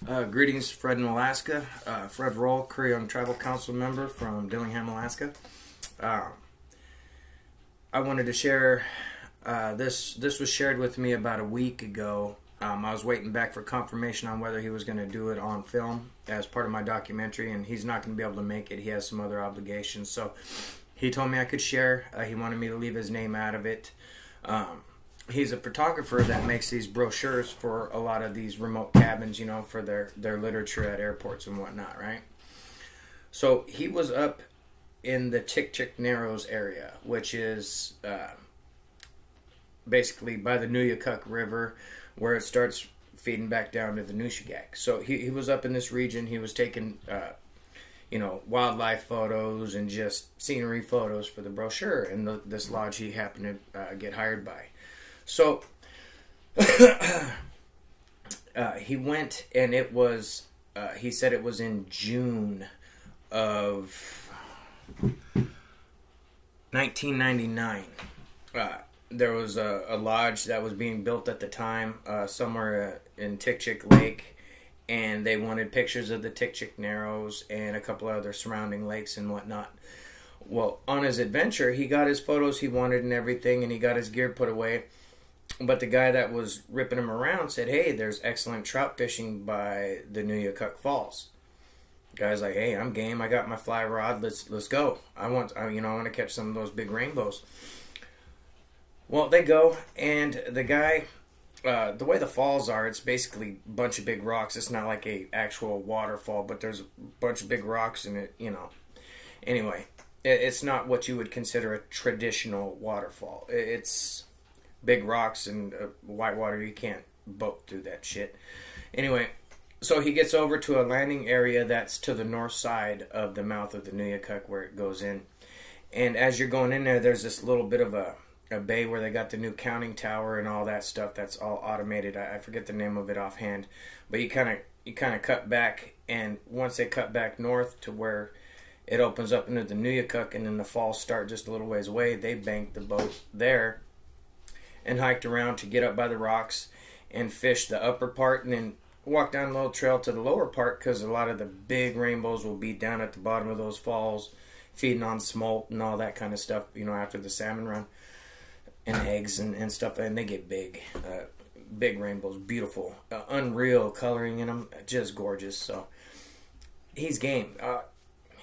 Greetings, Fred in Alaska. Fred Roll, Korean Tribal Council member from Dillingham, Alaska. I wanted to share, this was shared with me about a week ago. I was waiting back for confirmation on whether he was going to do it on film as part of my documentary, and he's not going to be able to make it. He has some other obligations, so he told me I could share. He wanted me to leave his name out of it. He's a photographer that makes these brochures for a lot of these remote cabins, you know, for their literature at airports and whatnot, right? So he was up in the Tik Narrows area, which is basically by the Nuyakuk River, where it starts feeding back down to the Nuyakuk. So he was up in this region. He was taking, you know, wildlife photos and just scenery photos for the brochure, and this lodge he happened to get hired by. So he went, and it was, he said it was in June of 1999. There was a lodge that was being built at the time somewhere in Tik Lake, and they wanted pictures of the Tik Narrows and a couple of other surrounding lakes and whatnot. Well, on his adventure, he got his photos he wanted and everything, and he got his gear put away. But the guy that was ripping him around said, "Hey, there's excellent trout fishing by the Nuyakuk Falls." The guy's like, "Hey, I'm game. I got my fly rod. Let's go. I want to catch some of those big rainbows." Well, they go, and the guy, the way the falls are, it's basically a bunch of big rocks. It's not like a actual waterfall, but there's a bunch of big rocks in it, you know. Anyway, it's not what you would consider a traditional waterfall. It's big rocks and white water. You can't boat through that shit. Anyway, so he gets over to a landing area that's to the north side of the mouth of the Nuyakuk where it goes in. And as you're going in there, there's this little bit of a bay where they got the new counting tower and all that stuff that's all automated. I forget the name of it offhand. But you kind of cut back, and once they cut back north to where it opens up into the Nuyakuk, and then the falls start just a little ways away, they banked the boat there and hiked around to get up by the rocks and fish the upper part, and then walk down a little trail to the lower part, because a lot of the big rainbows will be down at the bottom of those falls, feeding on smolt and all that kind of stuff, you know, after the salmon run, and eggs and stuff, and they get big. Big rainbows, beautiful, unreal coloring in them, just gorgeous. So he's game.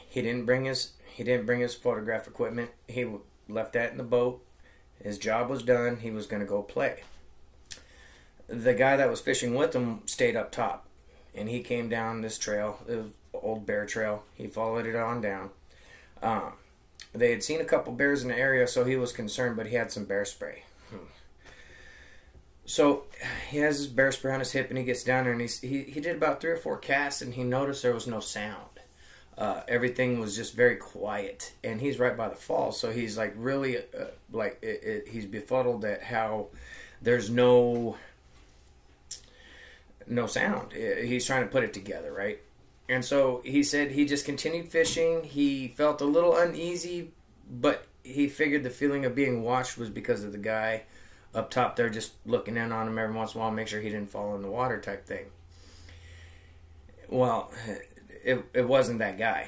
He didn't bring his photograph equipment. He left that in the boat. His job was done. He was going to go play. The guy that was fishing with him stayed up top, and he came down this trail, the old bear trail. He followed it on down. They had seen a couple bears in the area, so he was concerned, but he had some bear spray. So he has his bear spray on his hip, and he gets down there, and he did about 3 or 4 casts, and he noticed there was no sound. Everything was just very quiet, and he's right by the falls, so he's like really he's befuddled at how there's no sound. He's trying to put it together, right? And so he said he just continued fishing. He felt a little uneasy, but he figured the feeling of being watched was because of the guy up top there just looking in on him every once in a while, make sure he didn't fall in the water type thing. Well, it wasn't that guy.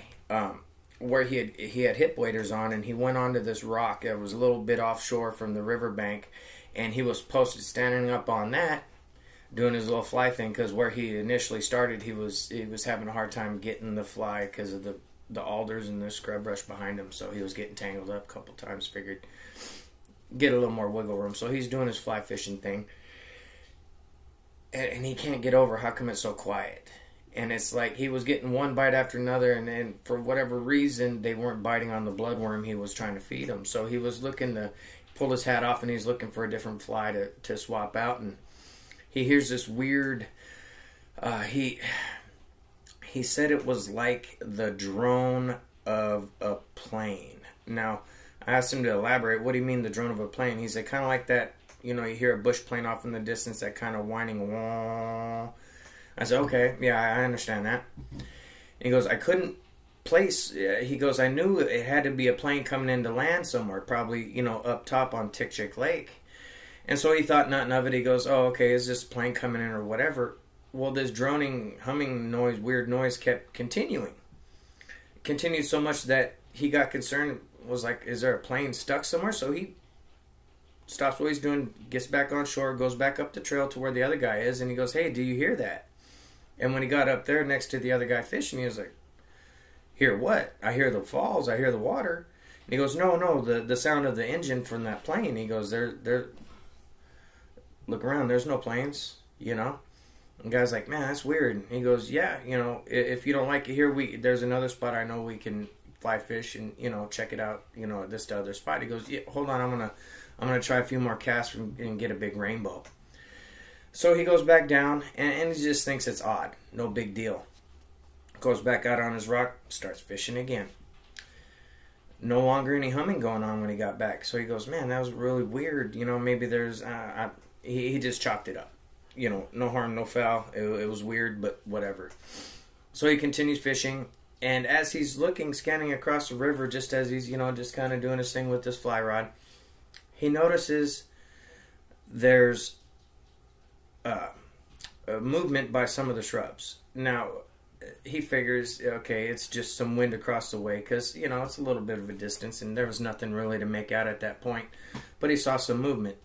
Where he had hip waders on, and he went onto this rock. It was a little bit offshore from the riverbank, and he was posted standing up on that, doing his little fly thing, because where he initially started, he was having a hard time getting the fly because of the alders and the scrub brush behind him. So he was getting tangled up a couple times. Figured get a little more wiggle room. So he's doing his fly fishing thing, and he can't get over how come it's so quiet. And it's like he was getting one bite after another, and then for whatever reason, they weren't biting on the bloodworm he was trying to feed him. So he was looking to pull his hat off, and he's looking for a different fly to swap out. And he hears this weird, he said it was like the drone of a plane. Now, I asked him to elaborate. What do you mean the drone of a plane? He said, kind of like that, you know, you hear a bush plane off in the distance, that kind of whining, wah. I said, okay, yeah, I understand that. And he goes, I couldn't place, he goes, I knew it had to be a plane coming into land somewhere, probably, you know, up top on Tik Lake. And so he thought nothing of it. He goes, oh, okay, is this plane coming in or whatever? Well, this droning, humming noise, weird noise kept continuing. Continued so much that he got concerned, was like, is there a plane stuck somewhere? So he stops what he's doing, gets back on shore, goes back up the trail to where the other guy is, and he goes, hey, do you hear that? And when he got up there next to the other guy fishing, he was like, hear what? I hear the falls, I hear the water. And he goes, no, the sound of the engine from that plane. He goes, there, look around, there's no planes, you know? And the guy's like, man, that's weird. And he goes, yeah, you know, if you don't like it here, there's another spot I know we can fly fish and, you know, check it out, you know, at this other spot. He goes, yeah, hold on, I'm gonna try a few more casts and get a big rainbow. So he goes back down, and he just thinks it's odd, no big deal. Goes back out on his rock, starts fishing again. No longer any humming going on when he got back. So he goes, man, that was really weird. You know, maybe there's, he just chalked it up. You know, no harm, no foul. It was weird, but whatever. So he continues fishing, and as he's looking, scanning across the river, just as he's, you know, just kind of doing his thing with this fly rod, he notices there's a movement by some of the shrubs. Now, he figures, okay, it's just some wind across the way, because, you know, it's a little bit of a distance, and there was nothing really to make out at that point. But he saw some movement.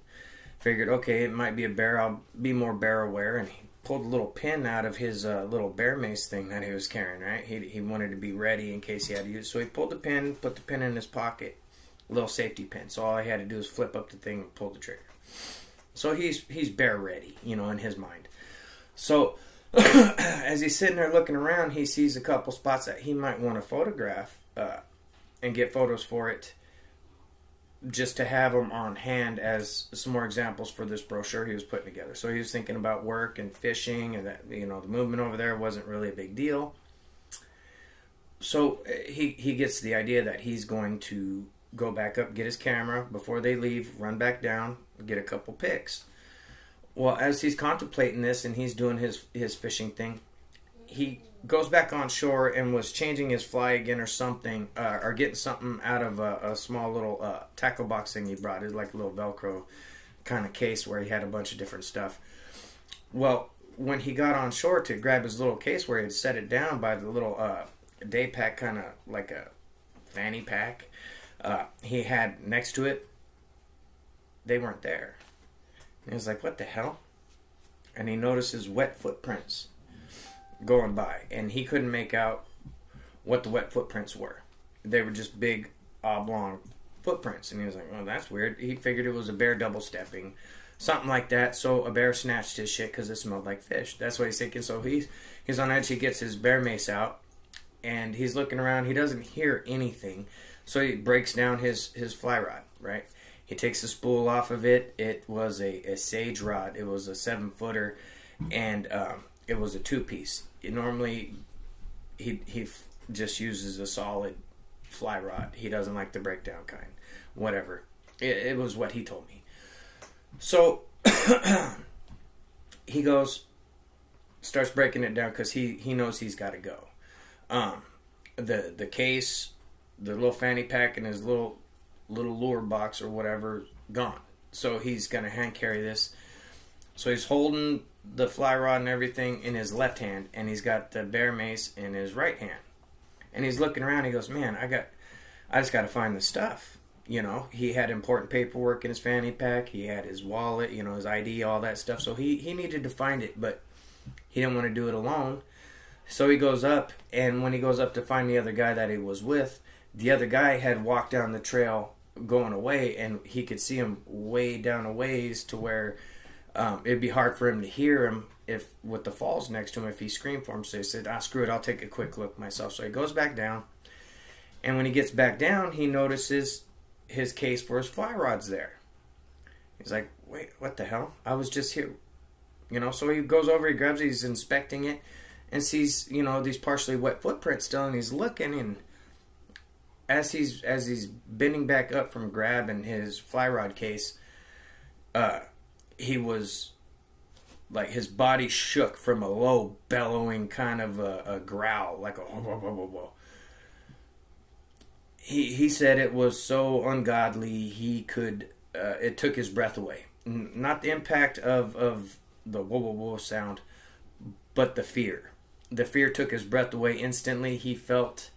Figured, okay, it might be a bear. I'll be more bear aware. And he pulled a little pin out of his little bear mace thing that he was carrying, right? He wanted to be ready in case he had to use it. So he pulled the pin, put the pin in his pocket, a little safety pin. So all he had to do was flip up the thing and pull the trigger. So he's bear ready, you know, in his mind. So as he's sitting there looking around, he sees a couple spots that he might want to photograph and get photos for it, just to have them on hand as some more examples for this brochure he was putting together. So he was thinking about work and fishing, and that, you know, the movement over there wasn't really a big deal. So he gets the idea that he's going to go back up, get his camera before they leave, run back down, get a couple pics. Well, as he's contemplating this and he's doing his fishing thing, he goes back on shore and was changing his fly again or something, or getting something out of a small little tackle box thing he brought. It's like a little Velcro kind of case where he had a bunch of different stuff. Well, when he got on shore to grab his little case where he had set it down by the little day pack, kind of like a fanny pack, he had next to it, they weren't there. And he was like, what the hell? And he notices wet footprints going by, and he couldn't make out what the wet footprints were. They were just big oblong footprints, and he was like, well, that's weird. He figured it was a bear double stepping, something like that. So a bear snatched his shit because it smelled like fish. That's what he's thinking. So he's on edge. He gets his bear mace out, and he's looking around. He doesn't hear anything, so he breaks down his fly rod, right? He takes the spool off of it. It was a sage rod. It was a 7-footer, and it was a 2-piece. Normally, he just uses a solid fly rod. He doesn't like the breakdown kind. Whatever. It was what he told me. So he goes, starts breaking it down because he knows he's got to go. The case, the little fanny pack, and his little lure box or whatever, gone. So he's gonna hand carry this. So he's holding the fly rod and everything in his left hand, and he's got the bear mace in his right hand. And he's looking around. He goes, man, I just got to find the stuff. You know, he had important paperwork in his fanny pack. He had his wallet, you know, his ID, all that stuff. So he needed to find it, but he didn't want to do it alone. So he goes up, and when he goes up to find the other guy that he was with, the other guy had walked down the trail going away, and he could see him way down a ways to where it'd be hard for him to hear him if with the falls next to him if he screamed for him. So he said, screw it, I'll take a quick look myself. So he goes back down, and when he gets back down, he notices his case for his fly rod's there. He's like, wait, what the hell? I was just here. You know, so he goes over, he grabs it, he's inspecting it, and sees, you know, these partially wet footprints still, and he's looking, and as he's bending back up from grabbing his fly rod case, he was like, his body shook from a low bellowing kind of a growl, like a whoa, whoa, whoa, whoa, whoa. He said it was so ungodly he could it took his breath away. Not the impact of the whoa, whoa, whoa sound, but the fear took his breath away instantly. He felt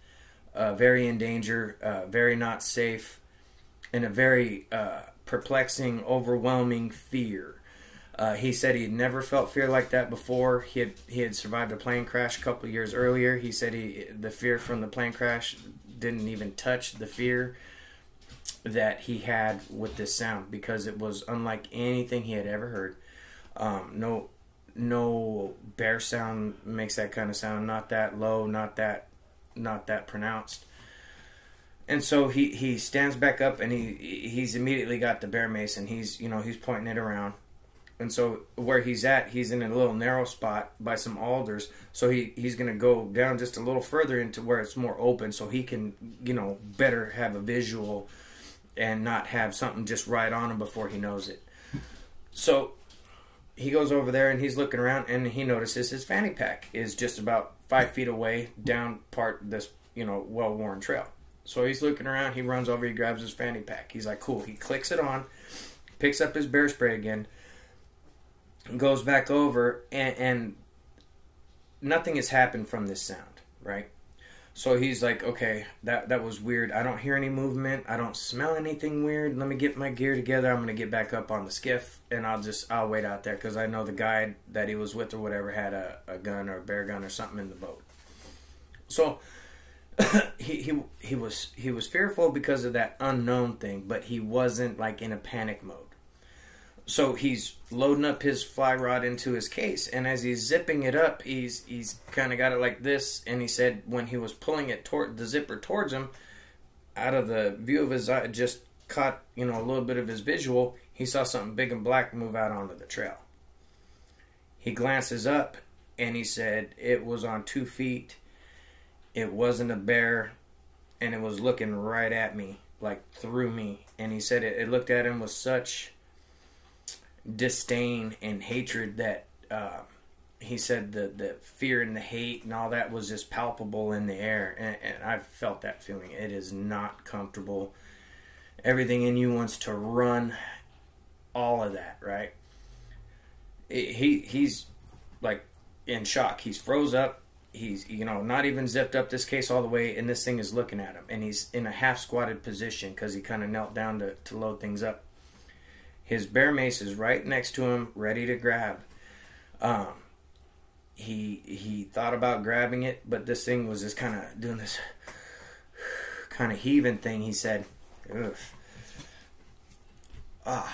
very in danger, very not safe, and a very perplexing, overwhelming fear. He said he'd never felt fear like that before. He had survived a plane crash a couple of years earlier. He said the fear from the plane crash didn't even touch the fear that he had with this sound, because it was unlike anything he had ever heard. No bear sound makes that kind of sound. Not that low, not that pronounced. And so he stands back up, and he's immediately got the bear mace, and he's pointing it around. And so where he's at, he's in a little narrow spot by some alders. So he's going to go down just a little further into where it's more open, so he can, better have a visual and not have something just right on him before he knows it. So he goes over there and he's looking around, and he notices his fanny pack is just about 5 feet away down part this, well-worn trail. So he's looking around, he runs over, he grabs his fanny pack. He's like, cool. He clicks it on, picks up his bear spray again, goes back over, and nothing has happened from this sound, right? So he's like, okay, that was weird. I don't hear any movement. I don't smell anything weird. Let me get my gear together. I'm going to get back up on the skiff, and I'll wait out there, because I know the guide that he was with or whatever had a gun or a bear gun or something in the boat. So he was fearful because of that unknown thing, but he wasn't like in a panic mode. So he's loading up his fly rod into his case, and as he's zipping it up, he's kind of got it like this. And he said when he was pulling it toward the zipper towards him, out of the view of his eye, just caught a little bit of his visual. He saw something big and black move out onto the trail. He glances up, and he said it was on 2 feet. It wasn't a bear, and it was looking right at me, like through me. And he said it looked at him with such disdain and hatred that he said the fear and the hate and all that was just palpable in the air, and I've felt that feeling. It is not comfortable. Everything in you wants to run, all of that, right? He's like in shock. He's froze up. He's not even zipped up this case all the way, and this thing is looking at him, and he's in a half squatted position because he kind of knelt down to load things up. His bear mace is right next to him, ready to grab. He thought about grabbing it, but this thing was just kind of doing this kind of heaving thing. He said, ugh.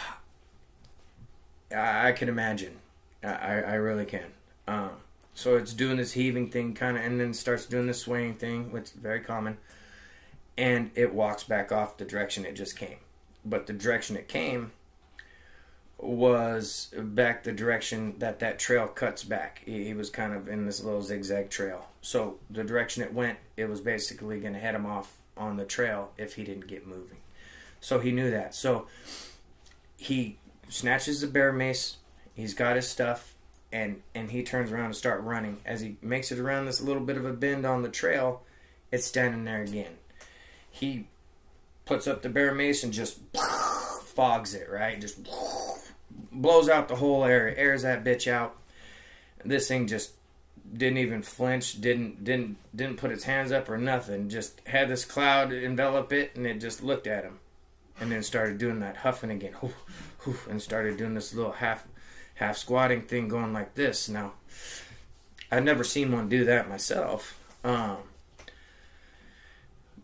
I can imagine. I really can. So it's doing this heaving thing kind of, and then starts doing this swaying thing, which is very common. And it walks back off the direction it just came. But the direction it came was back the direction that trail cuts back. He was kind of in this little zigzag trail. So the direction it went, it was basically going to head him off on the trail if he didn't get moving. So he knew that. So he snatches the bear mace. He's got his stuff, and he turns around and start running. As he makes it around this little bit of a bend on the trail, it's standing there again. He puts up the bear mace and just fogs it, right? Just blows out the whole area, airs that bitch out. This thing just didn't even flinch, didn't put its hands up or nothing. Just had this cloud envelop it, and it just looked at him, and then started doing that huffing again, and started doing this little half squatting thing, going like this. Now, I've never seen one do that myself,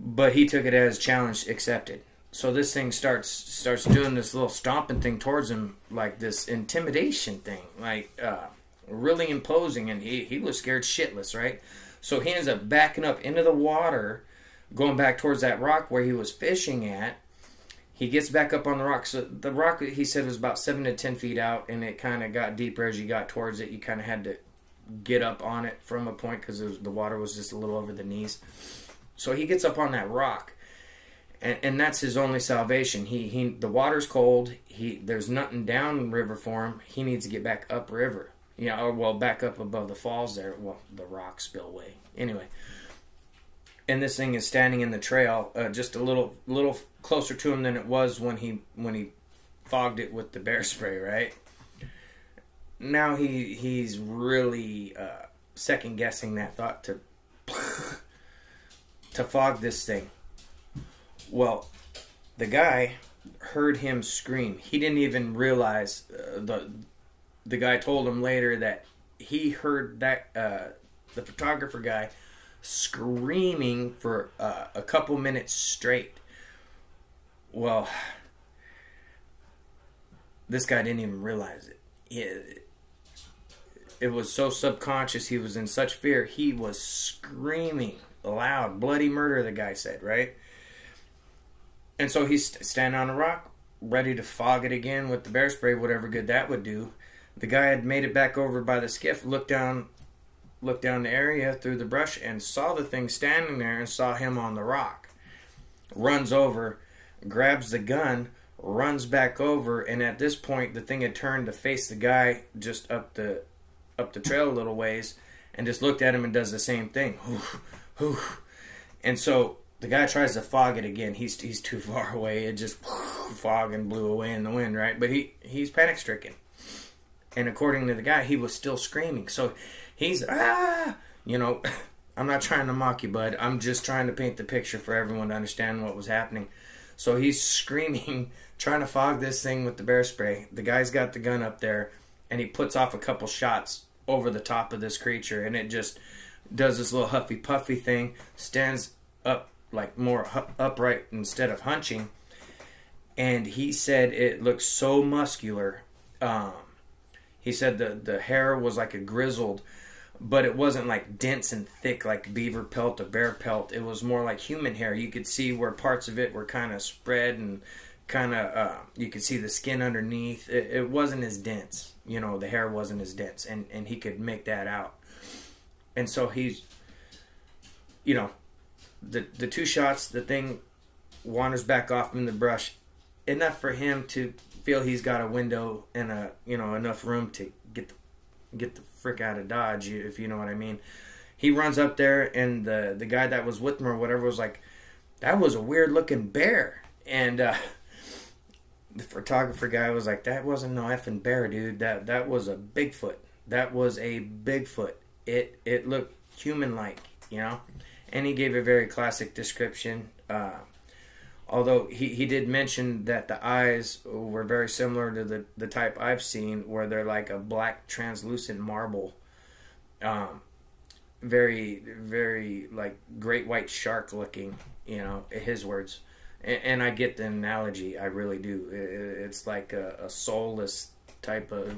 but he took it as challenge accepted. So this thing starts doing this little stomping thing towards him, like this intimidation thing, like really imposing, and he was scared shitless, right? So he ends up backing up into the water, going back towards that rock where he was fishing at. He gets back up on the rock. So the rock, he said, was about 7 to 10 feet out, and it kind of got deeper as you got towards it. You kind of had to get up on it from a point because the water was just a little over the knees. So he gets up on that rock. And that's his only salvation. The water's cold. There's nothing downriver for him. He needs to get back upriver. Back up above the falls there. Well, the rock spillway. Anyway. And this thing is standing in the trail, just a little closer to him than it was when he fogged it with the bear spray, right? Now he's really second guessing that thought to fog this thing. Well, the guy heard him scream. He didn't even realize. The guy told him later that he heard that the photographer guy screaming for a couple minutes straight. Well, this guy didn't even realize it. It was so subconscious. He was in such fear. He was screaming loud, bloody murder, the guy said, right? And so he's standing on a rock, ready to fog it again with the bear spray, whatever good that would do. The guy had made it back over by the skiff, looked down the area through the brush, and saw the thing standing there and saw him on the rock. Runs over, grabs the gun, runs back over, and at this point the thing had turned to face the guy just up the trail a little ways, and just looked at him and does the same thing. And so the guy tries to fog it again. He's too far away. It just fog and blew away in the wind, right? But he's panic stricken. And according to the guy, he was still screaming. So he's you know, I'm not trying to mock you, bud. I'm just trying to paint the picture for everyone to understand what was happening. So he's screaming, trying to fog this thing with the bear spray. The guy's got the gun up there, and he puts off a couple shots over the top of this creature, and it just does this little huffy puffy thing, stands up like more upright instead of hunching. And he said it looked so muscular. He said the hair was like a grizzled, but it wasn't like dense and thick like beaver pelt or bear pelt. It was more like human hair. You could see where parts of it were kind of spread, and kind of you could see the skin underneath. It wasn't as dense. You know, the hair wasn't as dense, and he could make that out. And so he's, you know, the two shots, the thing wanders back off in the brush, enough for him to feel he's got a window and enough room to get the frick out of Dodge, if you know what I mean. He runs up there, and the guy that was with him or whatever was like, that was a weird looking bear. And the photographer guy was like, that wasn't no effing bear, dude. That was a Bigfoot. That was a Bigfoot. It looked human-like, you know. And he gave a very classic description. Although he did mention that the eyes were very similar to the type I've seen, where they're like a black translucent marble. Very, very like great white shark looking, you know, his words. And I get the analogy, I really do. It's like a soulless type of...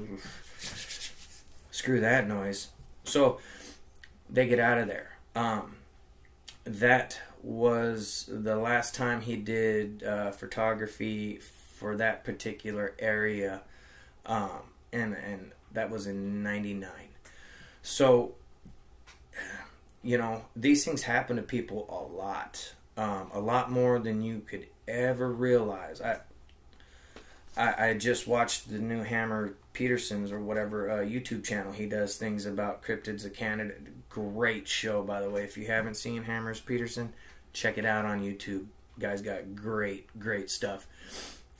Screw that noise. So they get out of there. That was the last time he did photography for that particular area, and that was in '99. So, you know, these things happen to people a lot more than you could ever realize. I just watched the new Hammer Peterson's or whatever YouTube channel. He does things about cryptids of Canada. Great show, by the way. If you haven't seen Hammers Peterson, check it out on YouTube. Guy's got great stuff.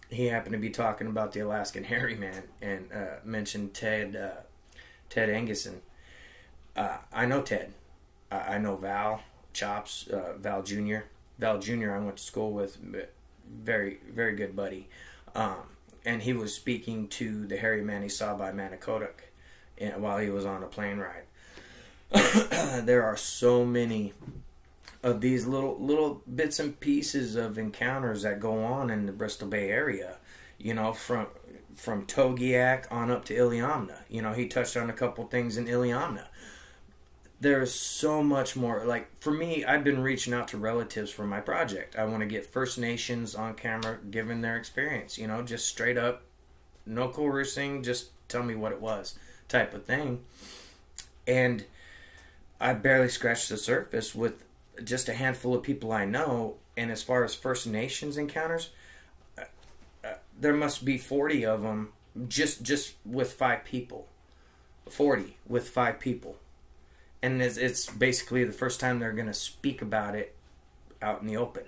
He happened to be talking about the Alaskan hairy man and mentioned Ted Anguson. I know Ted. I know Val Chops, Val Jr. Val Jr. I went to school with. Very, very good buddy. And he was speaking to the hairy man he saw by Nuyakuk while he was on a plane ride. There are so many of these little bits and pieces of encounters that go on in the Bristol Bay area. You know, from Togiak on up to Iliamna. You know, he touched on a couple things in Iliamna. There's so much more. Like, for me, I've been reaching out to relatives for my project. I want to get First Nations on camera, giving their experience. You know, just straight up, no coercing, just tell me what it was type of thing. And I barely scratched the surface with just a handful of people I know. And as far as First Nations encounters, there must be 40 of them just with 5 people. 40 with 5 people. And it's basically the first time they're going to speak about it out in the open.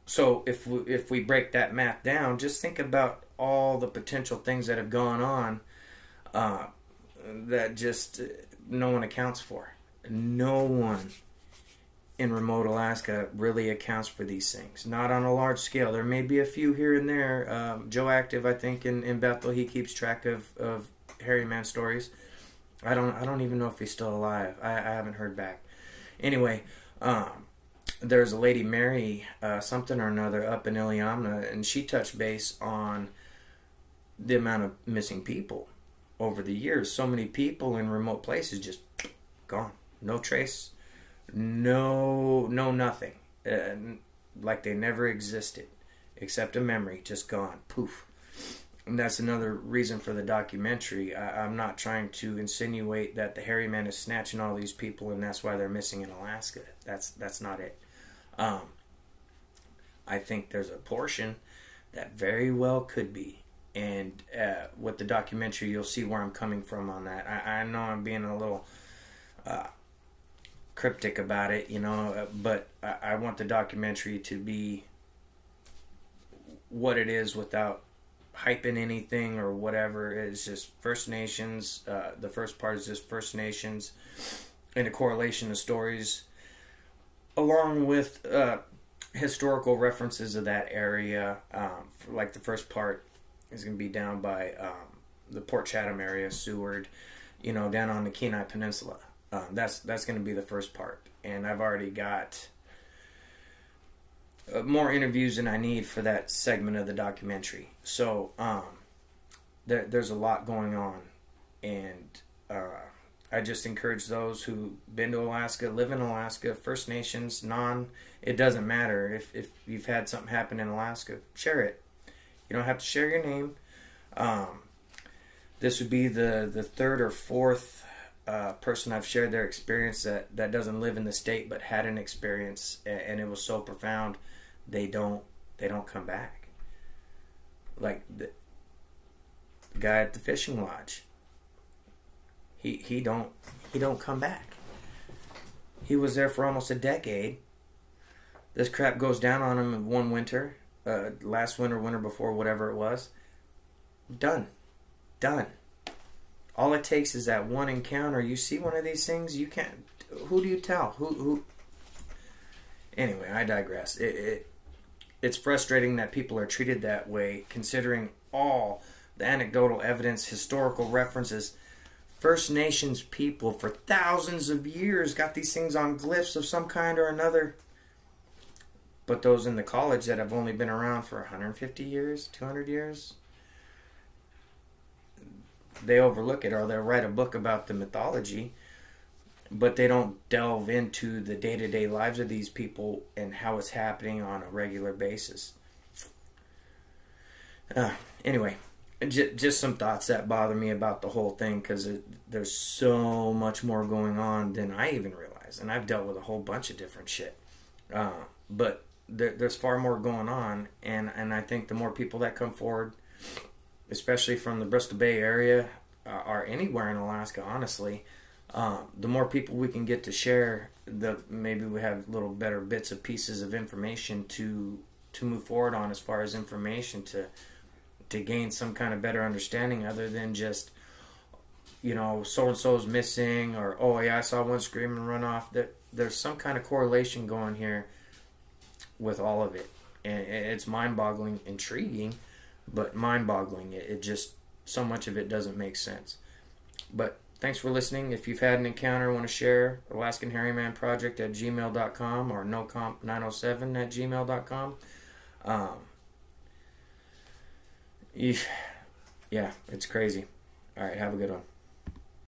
So if we break that math down, just think about all the potential things that have gone on that just no one accounts for. No one in remote Alaska really accounts for these things. Not on a large scale. There may be a few here and there. Joe Active, I think, in Bethel, he keeps track of hairy man stories. I don't even know if he's still alive. I haven't heard back. Anyway, there's a lady, Mary something or another, up in Iliamna, and she touched base on the amount of missing people over the years. So many people in remote places just gone. No trace. No nothing. Like they never existed. Except a memory. Just gone. Poof. And that's another reason for the documentary. I'm not trying to insinuate that the hairy man is snatching all these people and that's why they're missing in Alaska. That's not it. I think there's a portion that very well could be. And with the documentary, you'll see where I'm coming from on that. I know I'm being a little cryptic about it, but I want the documentary to be what it is without hyping anything or whatever. It's just First Nations. The first part is just First Nations and a correlation of stories along with historical references of that area. Like the first part is going to be down by the Port Chatham area, Seward, down on the Kenai Peninsula. That's going to be the first part. And I've already got more interviews than I need for that segment of the documentary. So there's a lot going on, and I just encourage those who've been to Alaska, live in Alaska, First Nations, it doesn't matter. If you've had something happen in Alaska, share it. You don't have to share your name. This would be the third or fourth person I've shared their experience that doesn't live in the state but had an experience, and it was so profound they don't come back. Like the guy at the fishing lodge, he don't come back. He was there for almost a decade. This crap goes down on him in one winter, last winter before, whatever it was. Done. All it takes is that one encounter. You see one of these things, you can't. Who do you tell? Who? Anyway, I digress. It's frustrating that people are treated that way, considering all the anecdotal evidence, historical references. First Nations people for thousands of years got these things on glyphs of some kind or another. But those in the college that have only been around for 150 years, 200 years, they overlook it, or they'll write a book about the mythology, but they don't delve into the day-to-day lives of these people and how it's happening on a regular basis. Anyway, just some thoughts that bother me about the whole thing, because there's so much more going on than I even realize, and I've dealt with a whole bunch of different shit. But there's far more going on, and I think the more people that come forward, especially from the Bristol Bay area, or anywhere in Alaska, honestly, the more people we can get to share, maybe we have little better bits of pieces of information to move forward on, as far as information to gain some kind of better understanding, other than just, so and so's missing, or oh yeah, I saw one scream and run off. There's some kind of correlation going here with all of it, and it's mind-boggling, intriguing, but mind-boggling. It just, so much of it doesn't make sense. But thanks for listening. If you've had an encounter, want to share, AlaskanHairymanProject@gmail.com or nocomp907@gmail.com. Yeah, it's crazy. All right, have a good one.